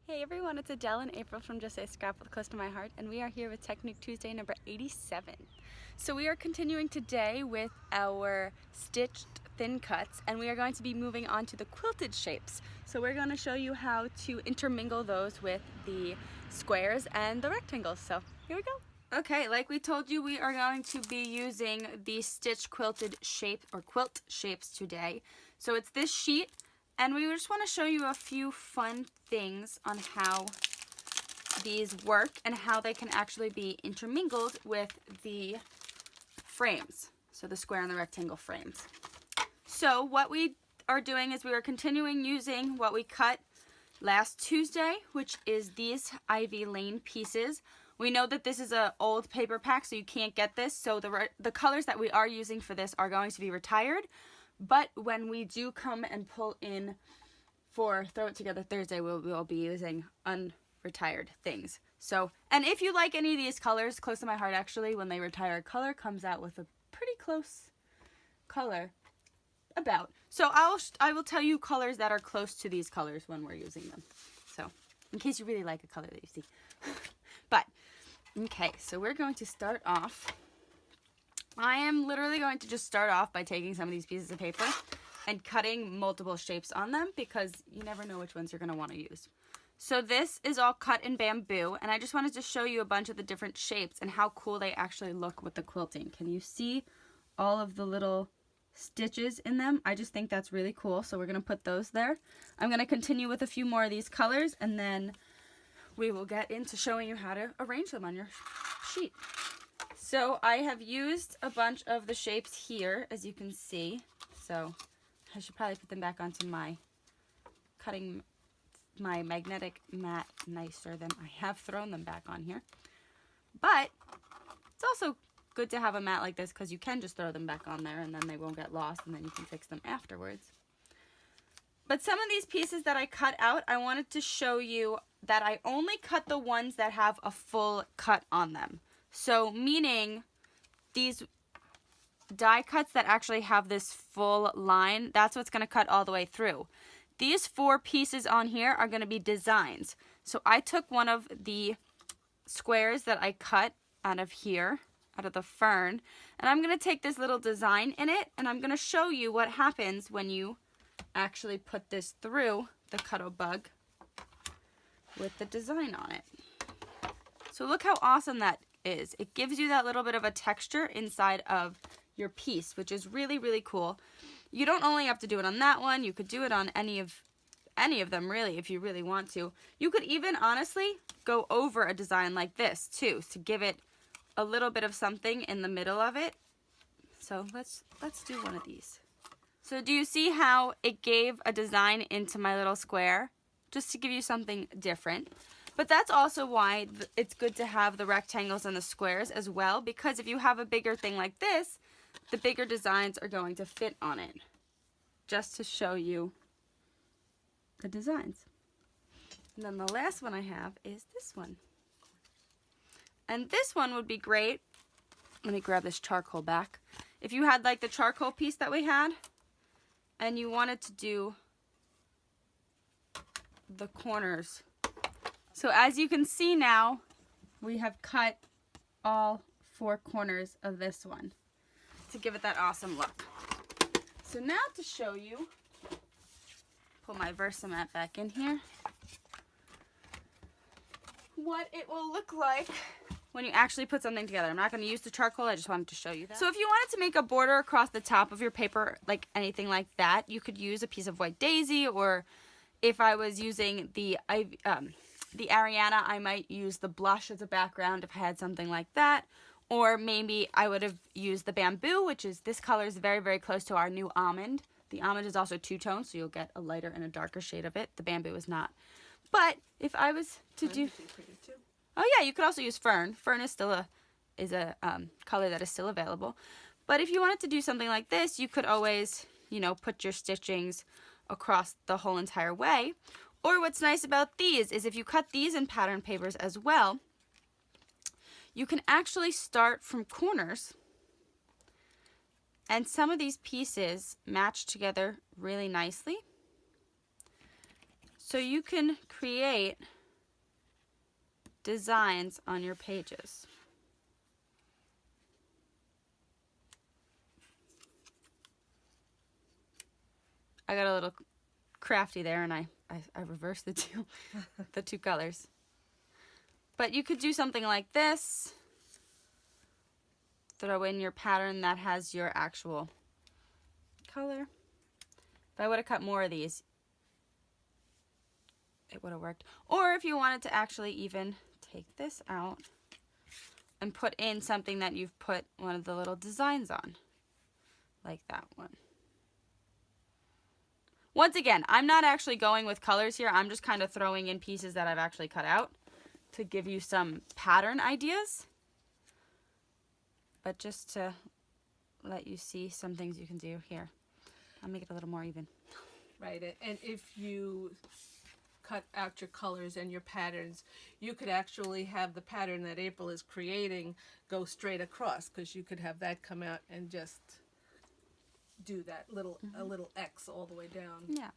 Hey everyone, it's Adele and April from Just Say Scrap with Close to My Heart, and we are here with Technique Tuesday number 87. So we are continuing today with our stitched thin cuts, and we are going to be moving on to the quilted shapes. So we're going to show you how to intermingle those with the squares and the rectangles. So here we go. Okay, like we told you, we are going to be using the stitched quilted shape or quilt shapes today. So it's this sheet. And we just want to show you a few fun things on how these work and how they can actually be intermingled with the frames. So the square and the rectangle frames. So what we are doing is we are continuing using what we cut last Tuesday, which is these Ivy Lane pieces. We know that this is an old paper pack, so you can't get this. So the colors that we are using for this are going to be retired. But when we do come and pull in for Throw It Together Thursday, we'll be using unretired things. So, and if you like any of these colors, Close to My Heart actually, when they retire a color, comes out with a pretty close color about. So I will tell you colors that are close to these colors when we're using them. So, in case you really like a color that you see. But, okay, so we're going to start off. I am literally going to just start off by taking some of these pieces of paper and cutting multiple shapes on them because you never know which ones you're going to want to use. So this is all cut in bamboo, and I just wanted to show you a bunch of the different shapes and how cool they actually look with the quilting. Can you see all of the little stitches in them? I just think that's really cool, so we're going to put those there. I'm going to continue with a few more of these colors, and then we will get into showing you how to arrange them on your sheet. So I have used a bunch of the shapes here, as you can see. So I should probably put them back onto my magnetic mat nicer than I have thrown them back on here. But it's also good to have a mat like this because you can just throw them back on there and then they won't get lost and then you can fix them afterwards. But some of these pieces that I cut out, I wanted to show you that I only cut the ones that have a full cut on them. So meaning these die cuts that actually have this full line, that's what's going to cut all the way through. These 4 pieces on here are going to be designs. So I took one of the squares that I cut out of here, out of the fern, and I'm going to take this little design in it, and I'm going to show you what happens when you actually put this through the Cuttlebug with the design on it. So look how awesome that is. It gives you that little bit of a texture inside of your piece, which is really, really cool. You don't only have to do it on that one. You could do it on any of them, really, if you really want to. You could even, honestly, go over a design like this, too, to give it a little bit of something in the middle of it. So let's do one of these. So do you see how it gave a design into my little square? Just to give you something different. But that's also why it's good to have the rectangles and the squares as well, because if you have a bigger thing like this, the bigger designs are going to fit on it. Just to show you the designs. And then the last one I have is this one. And this one would be great. Let me grab this charcoal back. If you had like the charcoal piece that we had, and you wanted to do the corners. So as you can see now, we have cut all 4 corners of this one to give it that awesome look. So now to show you, pull my Versamat back in here, what it will look like when you actually put something together. I'm not going to use the charcoal, I just wanted to show you that. So if you wanted to make a border across the top of your paper, like anything like that, you could use a piece of white daisy, or if I was using the Ariana, I might use the blush as a background if I had something like that. Or maybe I would have used the bamboo, which is, this color is very, very close to our new almond. The almond is also 2-tone, so you'll get a lighter and a darker shade of it. The bamboo is not. But if I was to do... Oh yeah, you could also use fern. Fern is still a color that is still available. But if you wanted to do something like this, you could always, you know, put your stitchings across the whole entire way. Or what's nice about these is if you cut these in pattern papers as well, you can actually start from corners, and some of these pieces match together really nicely. So you can create designs on your pages. I got a little crafty there, and I reversed the two colors. But you could do something like this. Throw in your pattern that has your actual color. If I would have cut more of these, it would have worked. Or if you wanted to actually even take this out and put in something that you've put one of the little designs on, like that one. Once again, I'm not actually going with colors here. I'm just kind of throwing in pieces that I've actually cut out to give you some pattern ideas. But just to let you see some things you can do here. I'll make it a little more even. Right, and if you cut out your colors and your patterns, you could actually have the pattern that April is creating go straight across, because you could have that come out and just do that little a little X all the way down. Yeah,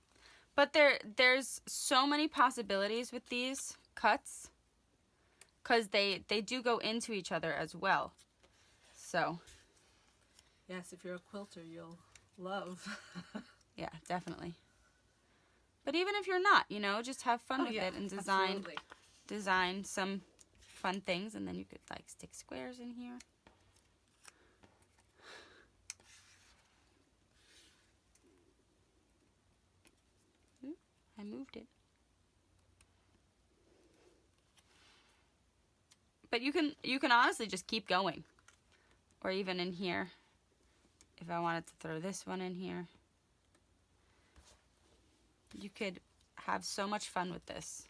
but there's so many possibilities with these cuts, because they do go into each other as well. So yes, if you're a quilter, you'll love. Yeah, definitely. But even if you're not, you know, just have fun with it and design some fun things, and then you could like stick squares in here. Ooh, I moved it. But you can honestly just keep going. Or even in here, if I wanted to throw this one in here. You could have so much fun with this.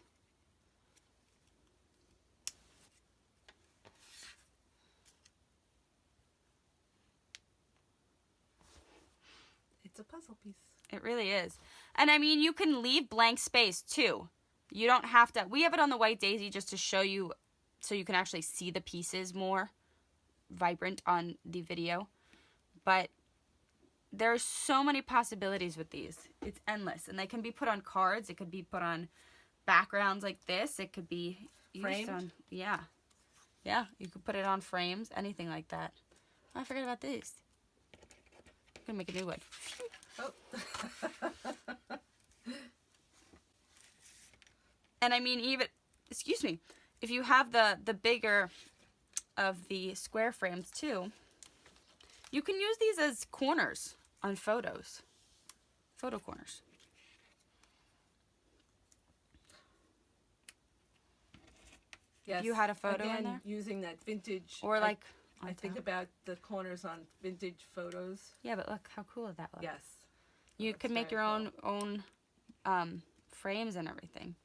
It's a puzzle piece. It really is. And I mean, you can leave blank space too. You don't have to. We have it on the white daisy just to show you, so you can actually see the pieces more vibrant on the video. But there's so many possibilities with these. It's endless. And they can be put on cards. It could be put on backgrounds like this. It could be framed. On, yeah. Yeah, you could put it on frames, anything like that. Oh, I forgot about this. I'm going to make a new one. Oh. And I mean, even, excuse me, if you have the bigger of the square frames too, you can use these as corners on photos. Photo corners. Yes. You had a photo Again, in there? using that vintage. Or like, I think about the corners on vintage photos. yeah, but look how cool that looks. Yes. You could make your cool. own frames and everything.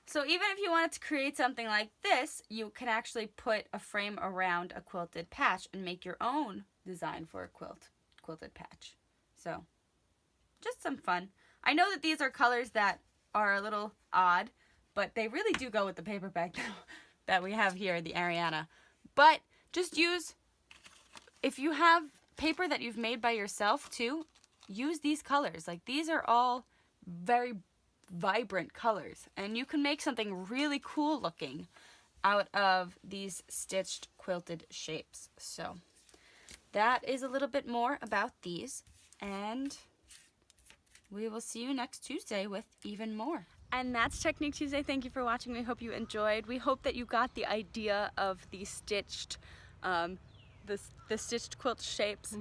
So even if you wanted to create something like this, you can actually put a frame around a quilted patch and make your own design for a quilted patch. So just some fun. I know that these are colors that are a little odd, but they really do go with the paperback that we have here, the Ariana. But just use, if you have paper that you've made by yourself too, use these colors. Like, these are all very vibrant colors, and you can make something really cool looking out of these stitched quilted shapes. So that is a little bit more about these, and we will see you next Tuesday with even more. And that's Technique Tuesday. Thank you for watching. We hope you enjoyed. We hope that you got the idea of the stitched the stitched quilt shapes.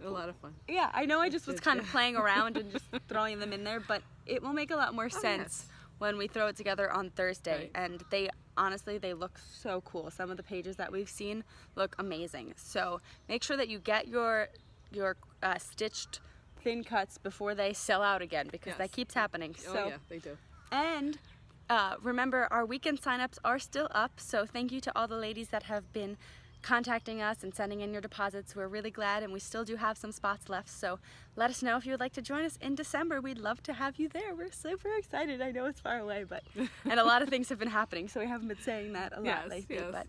A lot of fun. Yeah, I know I just was kind of playing around and just throwing them in there, but it will make a lot more sense when we throw it together on Thursday. Right. And they, honestly, they look so cool. Some of the pages that we've seen look amazing. So make sure that you get your stitched thin cuts before they sell out again, because that keeps happening. Oh So, yeah, they do. and remember, our weekend signups are still up, so thank you to all the ladies that have been contacting us and sending in your deposits. We're really glad, and we still do have some spots left, so let us know if you would like to join us in December. We'd love to have you there. We're super excited. I know it's far away, but and a lot of things have been happening, so we haven't been saying that a lot lately. But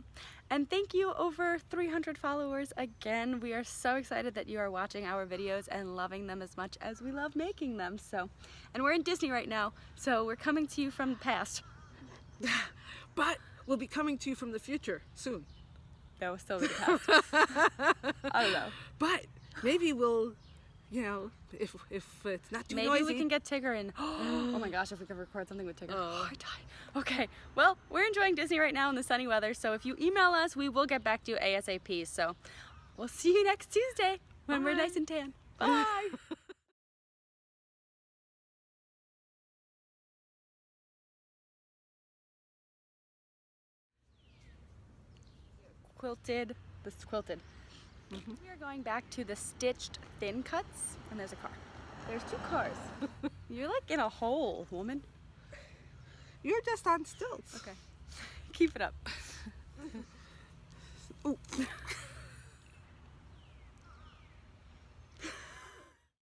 and thank you, over 300 followers again. We are so excited that you are watching our videos and loving them as much as we love making them. So, and we're in Disney right now, so we're coming to you from the past. But we'll be coming to you from the future soon. That was so the past. I don't know. But maybe we'll, you know, if it's not too Maybe noisy. we can get Tigger in. Oh my gosh, if we could record something with Tigger. Oh. I died. Okay, well, we're enjoying Disney right now in the sunny weather, so if you email us, we will get back to you ASAP. So we'll see you next Tuesday when we're Bye. nice and tan. Bye. Quilted, this is quilted. We are going back to the stitched thin cuts, and there's a car. There's two cars. You're like in a hole, woman. You're just on stilts. Okay, keep it up. Ooh.